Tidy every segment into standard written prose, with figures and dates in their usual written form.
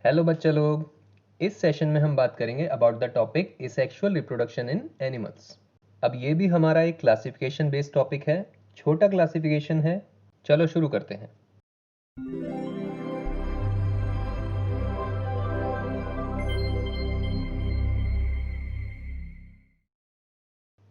Hello बच्चे लोग। इस सेशन में हम बात करेंगे about the topic asexual reproduction in animals. अब ये भी हमारा एक क्लासिफिकेशन बेस्ड टॉपिक है, छोटा क्लासिफिकेशन है। चलो शुरू करते हैं।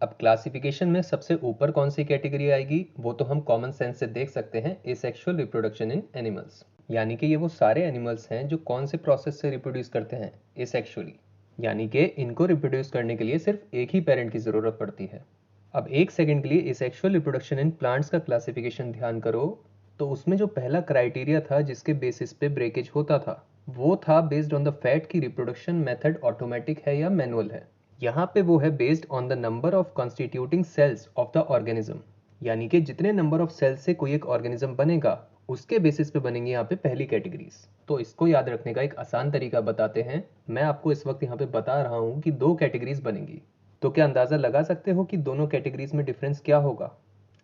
अब क्लासिफिकेशन में सबसे ऊपर कौन सी कैटेगरी आएगी वो तो हम कॉमन सेंस से देख सकते हैं, एसेक्सुअल रिप्रोडक्शन इन एनिमल्स। यानी कि ये वो सारे एनिमल्स हैं जो कौन से प्रोसेस से रिप्रोड्यूस करते हैं, एसेक्सुअली। यानी कि इनको रिप्रोड्यूस करने के लिए सिर्फ एक ही पेरेंट की ज़रूरत पड़ती है। अब एक सेकंड के लिए एसेक्सुअल रिप्रोडक्शन इन प्लांट्स का क्लासिफिकेशन ध्यान करो, तो उसमें जो पहला क्राइटेरिया था जिसके बेसिस पे ब्रेकेज होता था, वो था बेस्ड ऑन द फैक्ट की रिप्रोडक्शन मेथड ऑटोमेटिक है या मैनुअल है। यहाँ पे वो है based on the number of constituting cells of the organism. यानी कि जितने नंबर ऑफ सेल्स से कोई एक ऑर्गेनिज्म बनेगा उसके बेसिस पे बनेंगे यहाँ पे पहली कैटेगरीज। तो इसको याद रखने का एक आसान तरीका बताते हैं। मैं आपको इस वक्त यहाँ पे बता रहा हूँ कि दो कैटेगरीज बनेंगी। तो क्या अंदाजा लगा सकते हो कि दोनों कैटेगरीज में डिफरेंस क्या होगा?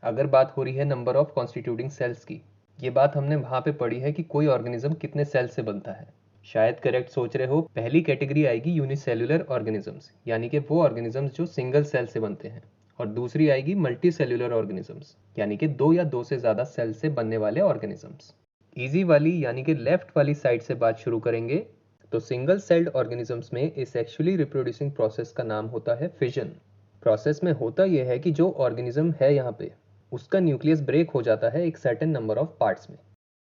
अगर बात हो रही है नंबर ऑफ कॉन्स्टिट्यूटिंग सेल्स की, ये बात हमने वहां पे पढ़ी है कि कोई ऑर्गेनिज्म कितने सेल से बनता है। शायद करेक्ट सोच रहे हो। पहली कैटेगरी आएगी यूनिसेल्युलर ऑर्गेनिजम्स, यानी कि वो ऑर्गेनिजम्स जो सिंगल सेल से बनते हैं। और दूसरी आएगी मल्टी सेल्युलर ऑर्गेनिजम्स, यानी कि दो या दो से ज्यादा सेल से बनने वाले ऑर्गेनिजम्स। इजी वाली यानी कि लेफ्ट वाली साइड से बात शुरू करेंगे तो सिंगल सेल्ड ऑर्गेनिजम्स में एसेक्सुअली रिप्रोड्यूसिंग प्रोसेस का नाम होता है फिजन। प्रोसेस में होता यह है कि जो ऑर्गेनिज्म है यहाँ पे, उसका न्यूक्लियस ब्रेक हो जाता है एक सर्टेन नंबर ऑफ पार्ट्स में।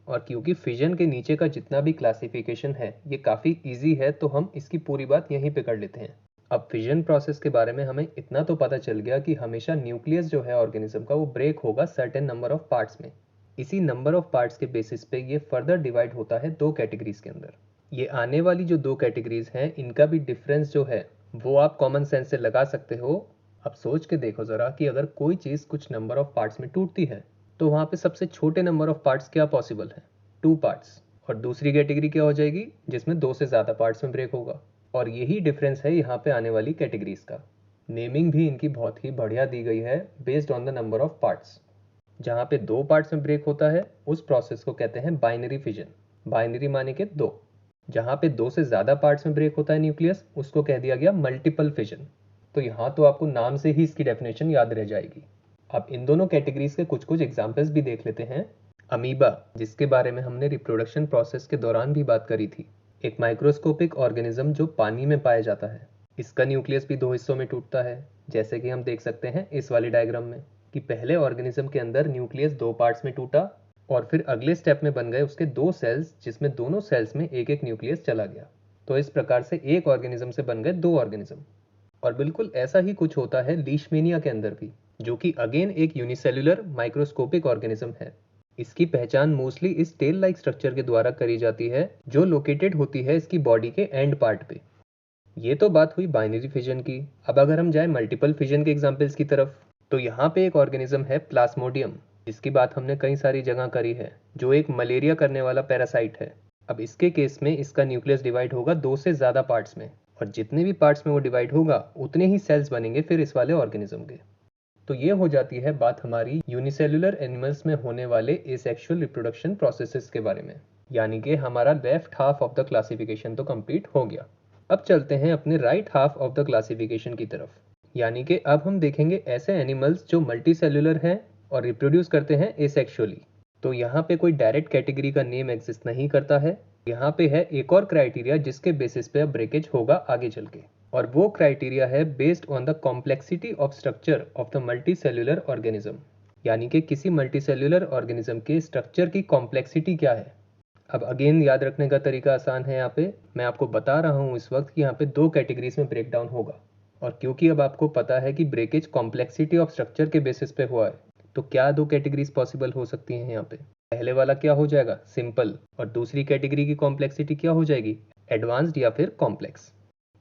और क्योंकि फिजन के नीचे का जितना भी क्लासिफिकेशन है ये काफ़ी इजी है, तो हम इसकी पूरी बात यहीं पे कर लेते हैं। अब फिजन प्रोसेस के बारे में हमें इतना तो पता चल गया कि हमेशा न्यूक्लियस जो है ऑर्गेनिज्म का वो ब्रेक होगा सर्टेन नंबर ऑफ पार्ट्स में। इसी नंबर ऑफ पार्ट्स के बेसिस पे ये फर्दर डिवाइड होता है दो कैटेगरीज के अंदर। ये आने वाली जो दो कैटेगरीज हैं इनका भी डिफरेंस जो है वो आप कॉमन सेंस से लगा सकते हो। अब सोच के देखो ज़रा कि अगर कोई चीज़ कुछ नंबर ऑफ पार्ट्स में टूटती है तो वहाँ पे सबसे छोटे नंबर ऑफ पार्ट्स क्या पॉसिबल है? 2 पार्ट्स। और दूसरी कैटेगरी क्या हो जाएगी जिसमें दो से ज़्यादा पार्ट्स में ब्रेक होगा। और यही डिफरेंस है यहाँ पे आने वाली कैटेगरीज का। नेमिंग भी इनकी बहुत ही बढ़िया दी गई है based on the number of parts. जहाँ पे दो पार्ट्स में ब्रेक होता है उस प्रोसेस को कहते हैं बाइनरी फिजन। बाइनरी माने के दो। जहाँ पे दो से ज़्यादा पार्ट्स में ब्रेक होता है न्यूक्लियस, उसको कह दिया गया मल्टीपल फिजन। तो यहाँ तो आपको नाम से ही इसकी डेफिनेशन याद रह जाएगी। अब इन दोनों कैटेगरीज के कुछ कुछ एग्जाम्पल्स भी देख लेते हैं। अमीबा, जिसके बारे में हमने रिप्रोडक्शन प्रोसेस के दौरान भी बात करी थी, एक माइक्रोस्कोपिक ऑर्गेनिज्म जो पानी में पाया जाता है। इसका न्यूक्लियस भी दो हिस्सों में टूटता है, जैसे कि हम देख सकते हैं इस वाली डायग्राम में कि पहले ऑर्गेनिज्म के अंदर न्यूक्लियस दो पार्ट्स में टूटा और फिर अगले स्टेप में बन गए उसके दो सेल्स, जिसमें दोनों सेल्स में एक एक न्यूक्लियस चला गया। तो इस प्रकार से एक ऑर्गेनिज्म से बन गए दो ऑर्गेनिज्म। और बिल्कुल ऐसा ही कुछ होता है लीशमेनिया के अंदर भी, जो कि अगेन एक यूनिसेल्युलर माइक्रोस्कोपिक ऑर्गेनिज्म है। इसकी पहचान मोस्टली इस टेल लाइक स्ट्रक्चर के द्वारा करी जाती है जो लोकेटेड होती है इसकी बॉडी के एंड पार्ट पे। ये तो बात हुई बाइनरी फिजन की। अब अगर हम जाए मल्टीपल फिजन के एग्जांपल्स की तरफ, तो यहाँ पे एक ऑर्गेनिज्म है प्लाज्मोडियम, जिसकी बात हमने कई सारी जगह करी है, जो एक मलेरिया करने वाला पैरासाइट है। अब इसके केस में इसका न्यूक्लियस डिवाइड होगा दो से ज़्यादा पार्ट्स में, और जितने भी पार्ट्स में वो डिवाइड होगा उतने ही सेल्स बनेंगे फिर इस वाले ऑर्गेनिज्म के। तो ये हो जाती है बात हमारी यूनिसेल्युलर एनिमल्स में होने वाले एसेक्सुअल रिप्रोडक्शन प्रोसेसेस के बारे में। यानी कि हमारा left half of the classification तो कंप्लीट हो गया। अब चलते हैं अपने right half of the classification की तरफ। यानी कि अब हम देखेंगे ऐसे एनिमल्स जो मल्टी सेल्युलर हैं और रिप्रोड्यूस करते हैं एसेक्सुअली। तो यहाँ पे कोई डायरेक्ट कैटेगरी का नेम एग्जिस्ट नहीं करता है। यहाँ पे है एक और क्राइटेरिया जिसके बेसिस पे अब ब्रेकेज होगा आगे चल के, और वो क्राइटेरिया है based on the complexity of structure of the multi cellular organism. यानी कि किसी मल्टी सेल्युलर ऑर्गेनिज्म के स्ट्रक्चर की कॉम्प्लेक्सिटी क्या है। अब अगेन याद रखने का तरीका आसान है। यहाँ पे मैं आपको बता रहा हूँ इस वक्त कि यहाँ पे दो कैटेगरीज में ब्रेक डाउन होगा। और क्योंकि अब आपको पता है कि ब्रेकेज कॉम्प्लेक्सिटी ऑफ स्ट्रक्चर के बेसिस पे हुआ है, तो क्या दो कैटेगरीज पॉसिबल हो सकती हैं यहाँ पे? पहले वाला क्या हो जाएगा, सिंपल, और दूसरी कैटेगरी की कॉम्प्लेक्सिटी क्या हो जाएगी, एडवांस्ड या फिर कॉम्प्लेक्स।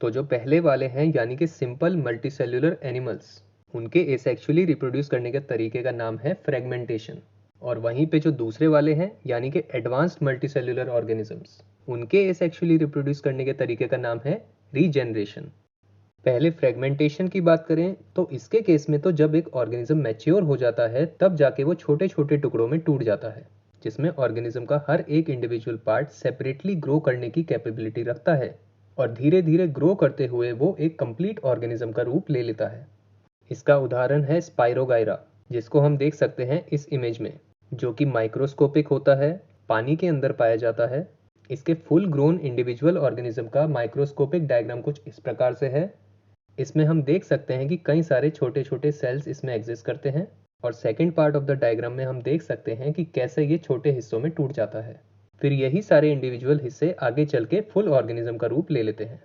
तो जो पहले वाले हैं यानी कि सिंपल मल्टीसेल्युलर एनिमल्स, उनके एसेक्सुअली रिप्रोड्यूस करने के तरीके का नाम है फ्रेगमेंटेशन। और वहीं पे जो दूसरे वाले हैं यानी कि एडवांस्ड मल्टीसेल्युलर ऑर्गेनिजम्स, उनके एसेक्सुअली रिप्रोड्यूस करने के तरीके का नाम है रीजेनरेशन। पहले फ्रेगमेंटेशन की बात करें तो इसके केस में तो जब एक ऑर्गेनिज्म मैच्योर हो जाता है तब जाके वो छोटे छोटे टुकड़ों में टूट जाता है। जिसमें ऑर्गेनिज्म का हर एक इंडिविजुअल पार्ट सेपरेटली ग्रो करने की कैपेबिलिटी रखता है और धीरे धीरे ग्रो करते हुए वो एक कंप्लीट ऑर्गेनिज्म का रूप ले लेता है। इसका उदाहरण है स्पाइरोगायरा, जिसको हम देख सकते हैं इस इमेज में, जो कि माइक्रोस्कोपिक होता है, पानी के अंदर पाया जाता है। इसके फुल ग्रोन इंडिविजुअल ऑर्गेनिज्म का माइक्रोस्कोपिक डायग्राम कुछ इस प्रकार से है। इसमें हम देख सकते हैं कि कई सारे छोटे छोटे सेल्स इसमें एग्जिस्ट करते हैं और second part of the diagram में हम देख सकते हैं कि कैसे ये छोटे हिस्सों में टूट जाता है। फिर यही सारे इंडिविजुअल हिस्से आगे चल के फुल ऑर्गेनिज्म का रूप ले लेते हैं।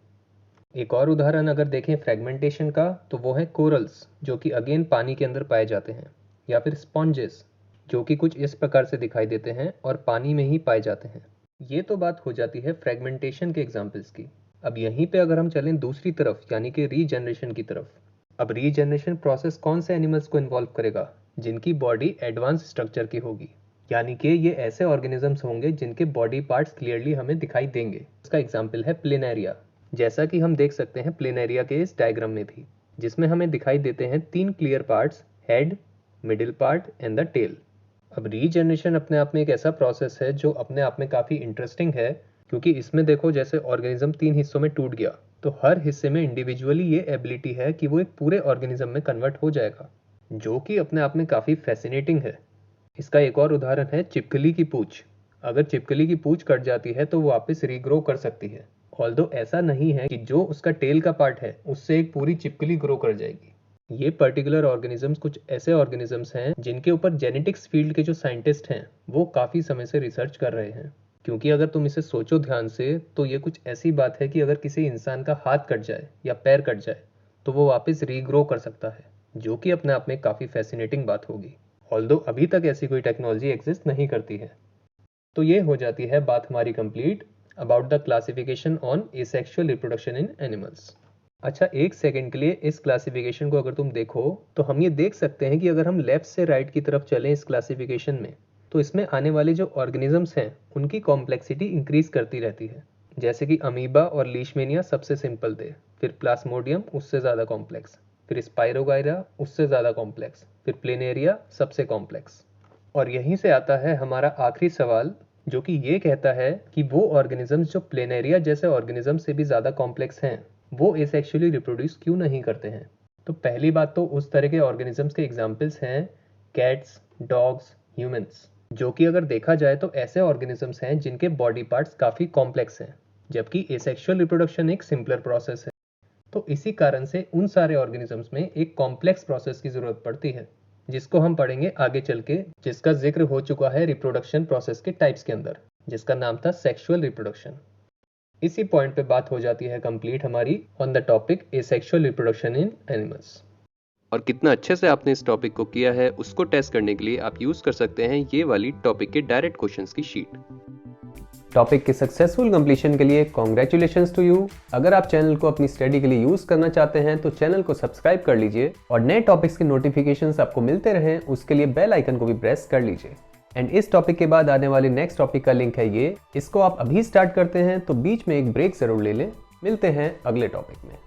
एक और उदाहरण अगर देखें फ्रेगमेंटेशन का, तो वो है कोरल्स, जो कि अगेन पानी के अंदर पाए जाते हैं, या फिर स्पॉन्जेस, जो कि कुछ इस प्रकार से दिखाई देते हैं और पानी में ही पाए जाते हैं। ये तो बात हो जाती है फ्रेगमेंटेशन के एग्जाम्पल्स की। अब यहीं पे अगर हम चलें दूसरी तरफ, यानी कि रीजनरेशन की तरफ। अब रीजनरेशन प्रोसेस कौन से एनिमल्स को इन्वॉल्व करेगा? जिनकी बॉडी एडवांस स्ट्रक्चर की होगी, यानी कि ये ऐसे ऑर्गेनिजम्स होंगे जिनके बॉडी पार्ट्स क्लियरली हमें दिखाई देंगे। इसका एग्जाम्पल है प्लेनेरिया, जैसा कि हम देख सकते हैं प्लेनेरिया के इस डायग्राम में भी, जिसमें हमें दिखाई देते हैं 3 clear parts, head, middle part and the tail. अब रीजनरेशन अपने आप में एक ऐसा प्रोसेस है जो अपने आप में काफ़ी इंटरेस्टिंग है, क्योंकि इसमें देखो जैसे ऑर्गेनिज्म 3 हिस्सों में टूट गया, तो हर हिस्से में इंडिविजुअली ये एबिलिटी है कि वो एक पूरे ऑर्गेनिज्म में कन्वर्ट हो जाएगा, जो कि अपने आप में काफ़ी फैसिनेटिंग है। इसका एक और उदाहरण है छिपकली की पूंछ। अगर छिपकली की पूंछ कट जाती है तो वो वापस रीग्रो कर सकती है, ऑल्दो ऐसा नहीं है कि जो उसका टेल का पार्ट है उससे एक पूरी छिपकली ग्रो कर जाएगी। ये पर्टिकुलर ऑर्गेनिजम्स कुछ ऐसे ऑर्गेनिजम्स हैं जिनके ऊपर जेनेटिक्स फील्ड के जो साइंटिस्ट हैं वो काफ़ी समय से रिसर्च कर रहे हैं। क्योंकि अगर तुम इसे सोचो ध्यान से, तो ये कुछ ऐसी बात है कि अगर किसी इंसान का हाथ कट जाए या पैर कट जाए तो वो वापस रीग्रो कर सकता है, जो कि अपने आप में काफ़ी फैसिनेटिंग बात होगी, ऑल्दो अभी तक ऐसी कोई टेक्नोलॉजी एग्जिस्ट नहीं करती है। तो ये हो जाती है बात हमारी complete about the classification on asexual reproduction in animals. अच्छा, एक सेकंड के लिए इस क्लासिफिकेशन को अगर तुम देखो तो हम ये देख सकते हैं कि अगर हम लेफ्ट से राइट की तरफ चलें इस क्लासिफिकेशन में, तो इसमें आने वाले जो ऑर्गेनिजम्स हैं उनकी कॉम्प्लेक्सिटी इंक्रीज करती रहती है। जैसे कि अमीबा और लीशमेनिया सबसे सिंपल थे, फिर प्लाज्मोडियम उससे ज़्यादा कॉम्प्लेक्स, फिर स्पाइरोगायरा उससे ज़्यादा कॉम्प्लेक्स, फिर प्लेनेरिया सबसे कॉम्प्लेक्स। और यहीं से आता है हमारा आखिरी सवाल, जो कि ये कहता है कि वो ऑर्गेनिजम्स जो प्लेनेरिया जैसे ऑर्गेनिज्म से भी ज़्यादा कॉम्प्लेक्स हैं वो एसेक्सुअली रिप्रोड्यूस क्यों नहीं करते हैं? तो पहली बात तो उस तरह के ऑर्गेनिजम्स के एग्जाम्पल्स हैं कैट्स, डॉग्स, ह्यूमंस, जो कि अगर देखा जाए तो ऐसे ऑर्गेनिजम्स हैं जिनके बॉडी पार्ट्स काफ़ी कॉम्प्लेक्स हैं, जबकि एसेक्सुअल रिप्रोडक्शन एक सिंपलर प्रोसेस है। तो इसी कारण से उन सारे ऑर्गेनिजम्स में एक कॉम्प्लेक्स प्रोसेस की ज़रूरत पड़ती है, जिसको हम पढ़ेंगे आगे चल के, जिसका जिक्र हो चुका है रिप्रोडक्शन प्रोसेस के टाइप्स के अंदर, जिसका नाम था सेक्सुअल रिप्रोडक्शन। इसी पॉइंट पे बात हो जाती है कंप्लीट हमारी on the topic asexual reproduction in animals. और कितना अच्छे से आपने इस टॉपिक को किया है उसको टेस्ट करने के लिए आप यूज कर सकते हैं ये वाली टॉपिक के डायरेक्ट क्वेश्चंस की शीट। टॉपिक के सक्सेसफुल कंप्लीशन के लिए कॉन्ग्रेचुलेशंस टू यू। अगर आप चैनल को अपनी स्टडी के लिए यूज करना चाहते हैं तो चैनल को सब्सक्राइब कर लीजिए और नए टॉपिक्स के नोटिफिकेशंस आपको मिलते रहें उसके लिए बेल आइकन को भी प्रेस कर लीजिए। एंड इस टॉपिक के बाद आने वाले नेक्स्ट टॉपिक का लिंक है ये, इसको आप अभी स्टार्ट करते हैं तो बीच में एक ब्रेक जरूर ले लें। मिलते हैं अगले टॉपिक में।